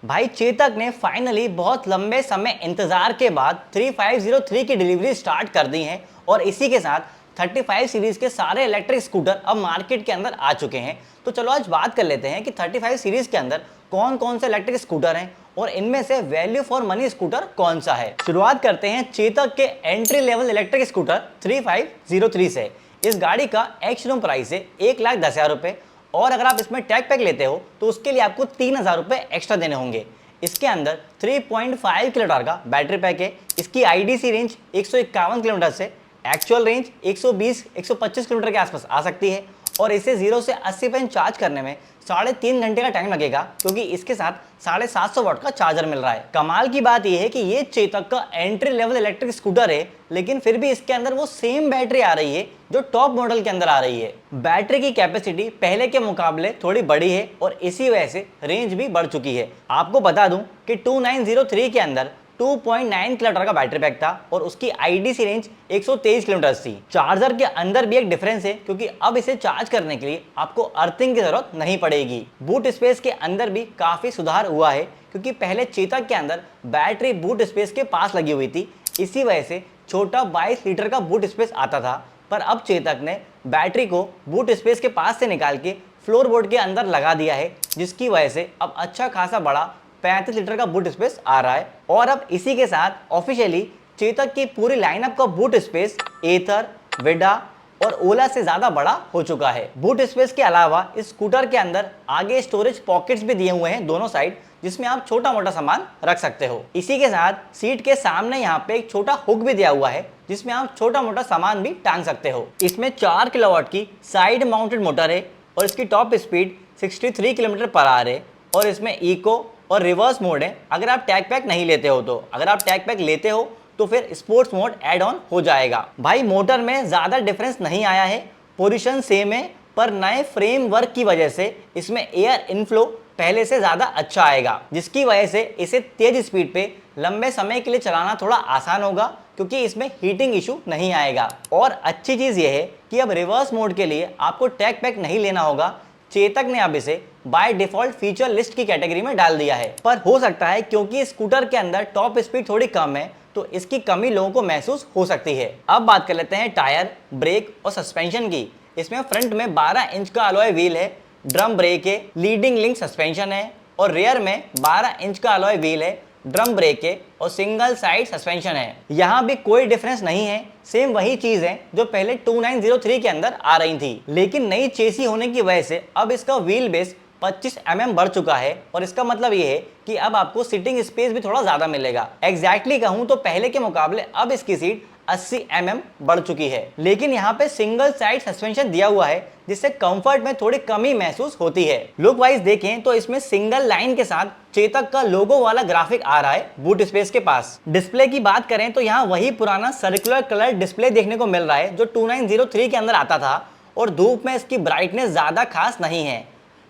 भाई चेतक ने फाइनली बहुत लंबे समय इंतजार के बाद 3503 की डिलीवरी स्टार्ट कर दी है और इसी के साथ 35 सीरीज के सारे इलेक्ट्रिक स्कूटर अब मार्केट के अंदर आ चुके हैं। तो चलो आज बात कर लेते हैं कि 35 सीरीज के अंदर कौन कौन से इलेक्ट्रिक स्कूटर हैं और इनमें से वैल्यू फॉर मनी स्कूटर कौन सा है। शुरुआत करते हैं चेतक के एंट्री लेवल इलेक्ट्रिक स्कूटर 3503 से। इस गाड़ी का एक्स-शोरूम प्राइस है 1,10,000 रुपए और अगर आप इसमें टैग पैक लेते हो तो उसके लिए आपको 3,000 रुपए एक्स्ट्रा देने होंगे। इसके अंदर 3.5 किलोमीटर का बैटरी पैक है। इसकी आईडीसी रेंज 151 किलोमीटर से एक्चुअल रेंज 120-125 किलोमीटर के आसपास आ सकती है और इसे 0 से 80% चार्ज करने में 3.5 घंटे का टाइम लगेगा क्योंकि इसके साथ 750 वाट का चार्जर मिल रहा है। कमाल की बात यह है कि ये चेतक का एंट्री लेवल इलेक्ट्रिक स्कूटर है, लेकिन फिर भी इसके अंदर वो सेम बैटरी आ रही है जो टॉप मॉडल के अंदर आ रही है। बैटरी की कैपेसिटी पहले के मुकाबले थोड़ी बड़ी है और इसी वजह से रेंज भी बढ़ चुकी है। आपको बता दूं कि 2903 के अंदर 2.9 किलोमीटर का बैटरी पैक था और उसकी आईडीसी रेंज 123 किलोमीटर थी। चार्जर के अंदर भी एक डिफरेंस है क्योंकि अब इसे चार्ज करने के लिए आपको अर्थिंग की जरूरत नहीं पड़ेगी। बूट स्पेस के अंदर भी काफी सुधार हुआ है क्योंकि पहले चेतक के अंदर बैटरी बूट स्पेस के पास लगी हुई थी, इसी वजह से छोटा 22 लीटर का बूट स्पेस आता था। पर अब चेतक ने बैटरी को बूट स्पेस के पास से निकाल के फ्लोर बोर्ड के अंदर लगा दिया है, जिसकी वजह से अब अच्छा खासा बड़ा 35 लीटर का बूट स्पेस आ रहा है। और अब इसी के साथ ऑफिशियली चेतक की पूरी लाइनअप का बूट स्पेस एथर, विडा और ओला से ज्यादा बड़ा हो चुका है। बूट स्पेस के अलावा इस स्कूटर के अंदर आगे स्टोरेज पॉकेट्स भी दिए हुए हैं दोनों साइड, जिसमें आप छोटा मोटा सामान रख सकते हो। इसी के साथ सीट के सामने यहाँ पे एक छोटा हुक भी दिया हुआ है जिसमें आप छोटा मोटा सामान भी टांग सकते हो। इसमें 4 किलोवाट की साइड माउंटेड मोटर है और इसकी top speed 63 kilometre per our है और इसमें इको और रिवर्स मोड है अगर आप टैग पैक नहीं लेते हो तो। अगर आप टैग पैक लेते हो तो फिर स्पोर्ट्स मोड ऐड ऑन हो जाएगा। भाई मोटर में ज्यादा डिफरेंस नहीं आया है, पोजीशन सेम है, पर नए फ्रेम वर्क की वजह से इसमें एयर इनफ्लो पहले से ज्यादा अच्छा आएगा, जिसकी वजह से इसे तेज स्पीड पे लंबे समय के लिए चलाना थोड़ा आसान होगा क्योंकि इसमें हीटिंग इशू नहीं आएगा। और अच्छी चीज यह है कि अब रिवर्स मोड के लिए आपको टैग पैक नहीं लेना होगा। चेतक ने अब इसे बाय डिफॉल्ट फीचर लिस्ट की कैटेगरी में डाल दिया है, पर हो सकता है क्योंकि स्कूटर के अंदर टॉप स्पीड थोड़ी कम है तो इसकी कमी लोगों को महसूस हो सकती है। अब बात कर लेते हैं टायर, ब्रेक और सस्पेंशन की। इसमें फ्रंट में 12 इंच का अलॉय व्हील है, ड्रम ब्रेक है, लीडिंग लिंक सस्पेंशन है और रियर में 12 इंच का अलॉय व्हील है, ड्रम ब्रेक है और सिंगल साइड सस्पेंशन है। यहाँ भी कोई डिफरेंस नहीं है, सेम वही चीज है जो पहले 2903 के अंदर आ रही थी, लेकिन नई चेसी होने की वजह से अब इसका व्हील बेस 25 mm बढ़ चुका है और इसका मतलब ये है कि अब आपको सीटिंग स्पेस भी थोड़ा ज्यादा मिलेगा। एग्जैक्टली कहूं तो पहले के मुकाबले अब इसकी सीट 80 mm बढ़ चुकी है, लेकिन यहाँ पे सिंगल साइड सस्पेंशन दिया हुआ है जिससे कंफर्ट में थोड़ी कमी महसूस होती है। लुक वाइज देखें तो इसमें सिंगल लाइन के साथ चेतक का लोगो वाला ग्राफिक आ रहा है बूट स्पेस के पास। डिस्प्ले की बात करें तो यहाँ वही पुराना सर्कुलर कलर डिस्प्ले देखने को मिल रहा है जो 2903 के अंदर आता था और धूप में इसकी ब्राइटनेस ज्यादा खास नहीं है।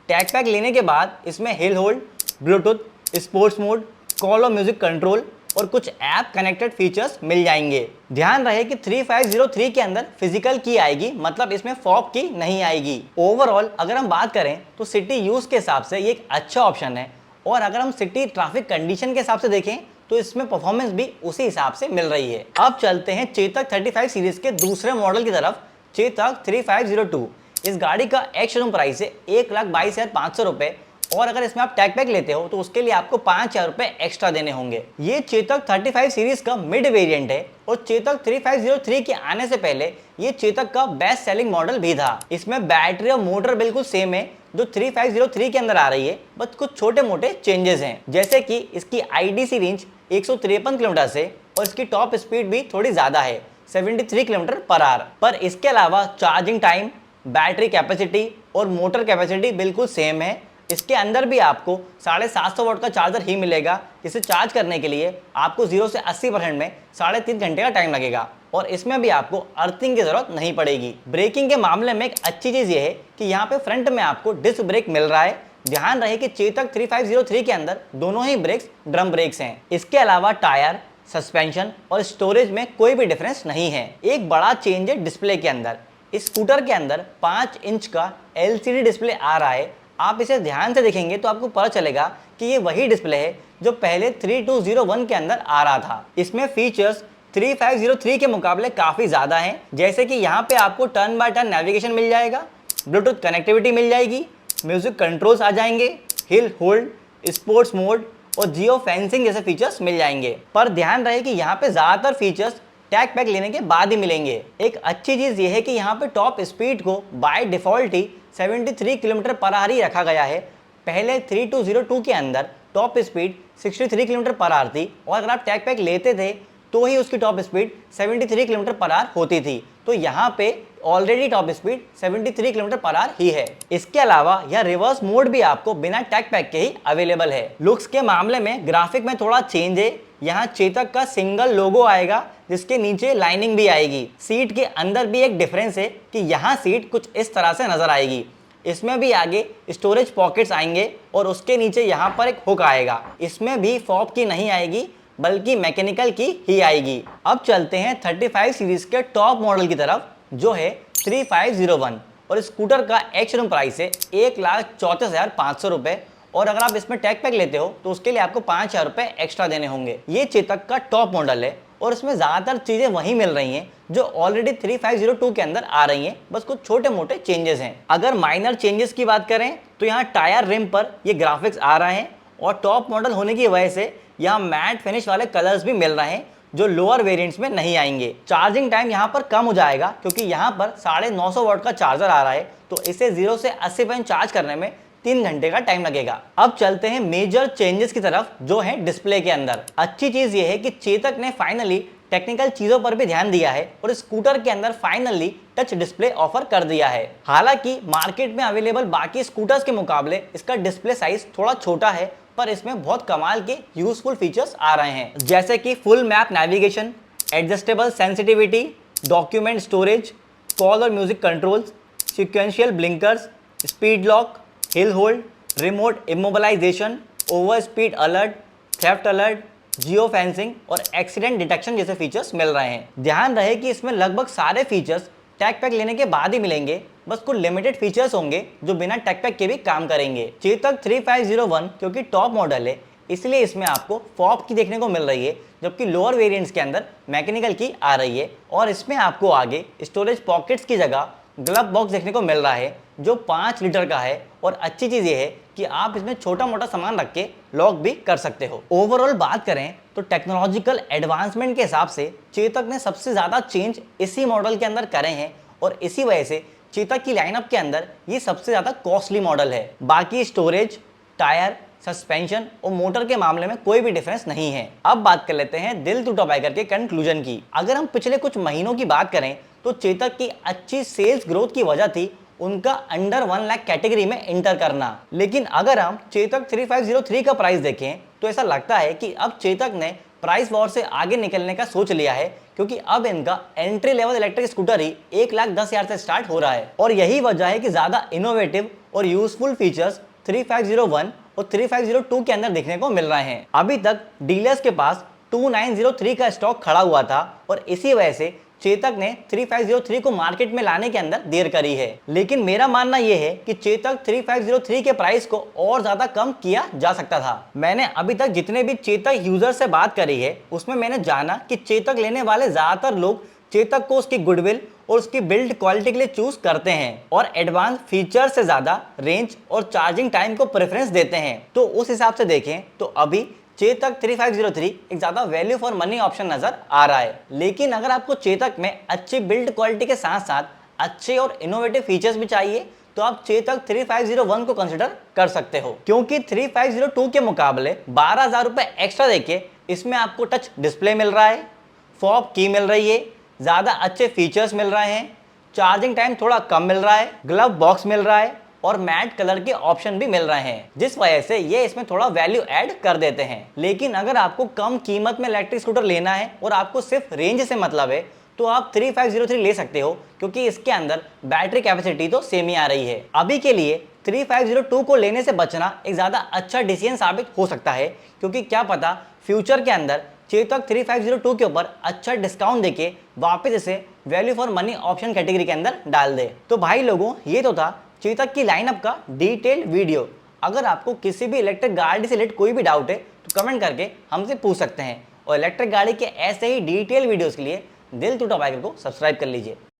टैग पैक लेने के बाद इसमें hill hold, Bluetooth, sports mode, call और म्यूजिक कंट्रोल और कुछ ऐप कनेक्टेड फीचर्स मिल जाएंगे। ध्यान रहे कि 3503 के अंदर फिजिकल की आएगी, मतलब इसमें फॉग की नहीं आएगी। ओवरऑल अगर हम बात करें तो सिटी यूज के हिसाब से ये एक अच्छा ऑप्शन है और अगर हम सिटी ट्रैफिक कंडीशन के हिसाब से देखें तो इसमें परफॉर्मेंस भी उसी हिसाब से मिल रही है। अब चलते हैं चेतक 35 सीरीज के दूसरे मॉडल की तरफ, चेतक 3502। इस गाड़ी का एक्स-शोरूम प्राइस है 1,22,500 रुपए और अगर इसमें आप टैग पैक लेते हो तो उसके लिए आपको 5,000 रुपए एक्स्ट्रा देने होंगे। ये चेतक 35 सीरीज का मिड वेरिएंट है और चेतक 3503 के आने से पहले ये चेतक का बेस्ट सेलिंग मॉडल भी था। इसमें बैटरी और मोटर बिल्कुल सेम है जो 3503 के अंदर आ रही है, बस कुछ छोटे मोटे चेंजेस हैं, जैसे कि इसकी आईडीसी रेंज 153 किलोमीटर से और इसकी टॉप स्पीड भी थोड़ी ज्यादा है 73 किलोमीटर पर आवर। पर इसके अलावा चार्जिंग टाइम, बैटरी कैपेसिटी और मोटर कैपेसिटी बिल्कुल सेम है। इसके अंदर भी आपको 750 वाट का चार्जर ही मिलेगा, जिसे चार्ज करने के लिए आपको 0 से 80% में 3.5 घंटे का टाइम लगेगा और इसमें भी आपको अर्थिंग की जरूरत नहीं पड़ेगी। ब्रेकिंग के मामले में एक अच्छी चीज ये है कि यहाँ पे फ्रंट में आपको डिस्क ब्रेक मिल रहा है। ध्यान रहे कि चेतक 3503 के अंदर दोनों ही ब्रेक्स ड्रम ब्रेक्स हैं। इसके अलावा टायर, सस्पेंशन और स्टोरेज में कोई भी डिफरेंस नहीं है। एक बड़ा चेंज है डिस्प्ले के अंदर। इस स्कूटर के अंदर 5 इंच का LCD डिस्प्ले आ रहा है आप इसे ध्यान से देखेंगे तो आपको पता चलेगा कि ये वही डिस्प्ले है जो पहले 3201 के अंदर आ रहा था। इसमें फीचर्स 3503 के मुकाबले काफ़ी ज़्यादा हैं, जैसे कि यहाँ पे आपको टर्न बाय टर्न नेविगेशन मिल जाएगा, ब्लूटूथ कनेक्टिविटी मिल जाएगी, म्यूजिक कंट्रोल्स आ जाएंगे, हिल होल्ड, स्पोर्ट्स मोड और जियो फेंसिंग जैसे फीचर्स मिल जाएंगे। पर ध्यान रहे कि यहाँ पे ज़्यादातर फीचर्स टैग पैक लेने के बाद ही मिलेंगे। एक अच्छी चीज़ ये है कि यहाँ पे टॉप स्पीड को बाय डिफ़ॉल्ट ही 73 किलोमीटर पर आवर ही रखा गया है। पहले 3202 के अंदर top speed 63 kilometre per hour थी और अगर आप टैग पैक लेते थे तो ही उसकी top speed 73 kilometre per hour होती थी। तो यहाँ पे already top speed 73 kilometre per hour ही है। इसके अलावा यह रिवर्स मोड भी आपको बिना टैग पैक के ही अवेलेबल है। लुक्स के मामले में ग्राफिक में थोड़ा चेंज है। यहाँ चेतक का सिंगल लोगो आएगा जिसके नीचे लाइनिंग भी आएगी। सीट के अंदर भी एक डिफरेंस है कि यहाँ सीट कुछ इस तरह से नजर आएगी। इसमें भी आगे स्टोरेज पॉकेट्स आएंगे और उसके नीचे यहाँ पर एक हुक आएगा। इसमें भी फॉब की नहीं आएगी बल्कि मैकेनिकल की ही आएगी। अब चलते हैं 35 सीरीज के टॉप मॉडल की तरफ जो है 3501 और स्कूटर का एक्स-शोरूम प्राइस है 1,34,500 रुपये और अगर आप इसमें टैग पैक लेते हो तो उसके लिए आपको 5,000 रुपये एक्स्ट्रा देने होंगे। ये चेतक का टॉप मॉडल है और इसमें ज़्यादातर चीज़ें वही मिल रही हैं जो ऑलरेडी 3502 के अंदर आ रही हैं, बस कुछ छोटे मोटे चेंजेस हैं। अगर माइनर चेंजेस की बात करें तो यहाँ टायर रिम पर ये ग्राफिक्स आ रहे हैं और टॉप मॉडल होने की वजह से यहाँ मैट फिनिश वाले कलर्स भी मिल रहे हैं जो लोअर वेरिएंट्स में नहीं आएंगे। चार्जिंग टाइम यहाँ पर कम हो जाएगा क्योंकि यहाँ पर 950 वाट का चार्जर आ रहा है, तो इसे 0 से 80% चार्ज करने में 3 घंटे का टाइम लगेगा। अब चलते हैं मेजर चेंजेस की तरफ जो है डिस्प्ले के अंदर। अच्छी चीज ये है कि चेतक ने फाइनली टेक्निकल चीजों पर भी ध्यान दिया है और स्कूटर के अंदर फाइनली टच डिस्प्ले ऑफर कर दिया है। हालांकि मार्केट में अवेलेबल बाकी स्कूटर्स के मुकाबले इसका डिस्प्ले साइज थोड़ा छोटा है, पर इसमें बहुत कमाल के यूजफुल फीचर्स आ रहे हैं, जैसे कि full map navigation, adjustable sensitivity, document storage, call और music controls, sequential blinkers, speed lock, hill hold, remote immobilisation, over speed alert, theft alert, geo fencing और एक्सीडेंट डिटेक्शन जैसे फीचर्स मिल रहे हैं। ध्यान रहे कि इसमें लगभग सारे फीचर्स टैग पैक लेने के बाद ही मिलेंगे, बस कुछ लिमिटेड फीचर्स होंगे जो बिना टैग पैक के भी काम करेंगे। चेतक 3501 क्योंकि टॉप मॉडल है इसलिए इसमें आपको फॉब की देखने को मिल रही है, जबकि लोअर वेरिएंट्स के अंदर मैकेनिकल की आ रही है और इसमें आपको आगे स्टोरेज पॉकेट्स की जगह ग्लव बॉक्स देखने को मिल रहा है जो 5 लीटर का है और अच्छी चीज़ ये है कि आप इसमें छोटा मोटा सामान रख के लॉक भी कर सकते हो। ओवरऑल बात करें तो टेक्नोलॉजिकल एडवांसमेंट के हिसाब से चेतक ने सबसे ज़्यादा चेंज इसी मॉडल के अंदर करे हैं और इसी वजह से चेतक की लाइनअप के अंदर ये सबसे ज़्यादा कॉस्टली मॉडल है। बाकी स्टोरेज, टायर, सस्पेंशन और मोटर के मामले में कोई भी डिफरेंस नहीं है। अब बात कर लेते हैं दिल टूटा बाइकर के कंक्लूजन की। अगर हम पिछले कुछ महीनों की बात करें तो चेतक की अच्छी सेल्स ग्रोथ की वजह थी उनका अंडर 1 लाख कैटेगरी में एंटर करना। लेकिन अगर हम चेतक 3503 का प्राइस देखें तो ऐसा लगता है कि अब चेतक ने प्राइस वॉर से आगे निकलने का सोच लिया है, क्योंकि अब इनका एंट्री लेवल इलेक्ट्रिक स्कूटर ही 1,10,000 से स्टार्ट हो रहा है और यही वजह है कि ज़्यादा इनोवेटिव और यूजफुल फीचर्स 3501 और 3502 के अंदर देखने को मिल रहे हैं। अभी तक डीलर्स के पास 2903 का स्टॉक खड़ा हुआ था और इसी वजह से चेतक ने 3503 को मार्केट में लाने के अंदर देर करी है। लेकिन मेरा मानना यह है कि चेतक 3503 के प्राइस को और ज्यादा कम किया जा सकता था। मैंने अभी तक जितने भी चेतक यूजर से बात करी है उसमें मैंने जाना कि चेतक लेने वाले ज्यादातर लोग चेतक को उसकी गुडविल और उसकी बिल्ड क्वालिटी के लिए चूज करते हैं और एडवांस फीचर से ज्यादा रेंज और चार्जिंग टाइम को प्रेफरेंस देते हैं। तो उस हिसाब से देखें तो अभी चेतक 3503 एक ज़्यादा वैल्यू फॉर मनी ऑप्शन नज़र आ रहा है। लेकिन अगर आपको चेतक में अच्छी बिल्ड क्वालिटी के साथ साथ अच्छे और इनोवेटिव फीचर्स भी चाहिए तो आप चेतक 3501 को कंसिडर कर सकते हो, क्योंकि 3502 के मुकाबले 12,000 रुपये एक्स्ट्रा देके इसमें आपको टच डिस्प्ले मिल रहा है, फॉब की मिल रही है, ज़्यादा अच्छे फीचर्स मिल रहे हैं, चार्जिंग टाइम थोड़ा कम मिल रहा है, ग्लव बॉक्स मिल रहा है और मैट कलर के ऑप्शन भी मिल रहे हैं, जिस वजह से ये इसमें थोड़ा वैल्यू ऐड कर देते हैं। लेकिन अगर आपको कम कीमत में इलेक्ट्रिक स्कूटर लेना है और आपको सिर्फ रेंज से मतलब है तो आप 3503 ले सकते हो, क्योंकि इसके अंदर बैटरी कैपेसिटी तो सेम ही आ रही है। अभी के लिए 3502 को लेने से बचना एक ज़्यादा अच्छा डिसीजन साबित हो सकता है, क्योंकि क्या पता फ्यूचर के अंदर चेतक 3502 के ऊपर अच्छा डिस्काउंट देके वापस इसे value for money option category के अंदर डाल दे। तो भाई लोगों, ये तो था चेतक की लाइनअप का डिटेल्ड वीडियो। अगर आपको किसी भी इलेक्ट्रिक गाड़ी से रिलेटेड कोई भी डाउट है तो कमेंट करके हमसे पूछ सकते हैं, और इलेक्ट्रिक गाड़ी के ऐसे ही डिटेल वीडियोस के लिए दिल टूटा बाइकर को सब्सक्राइब कर लीजिए।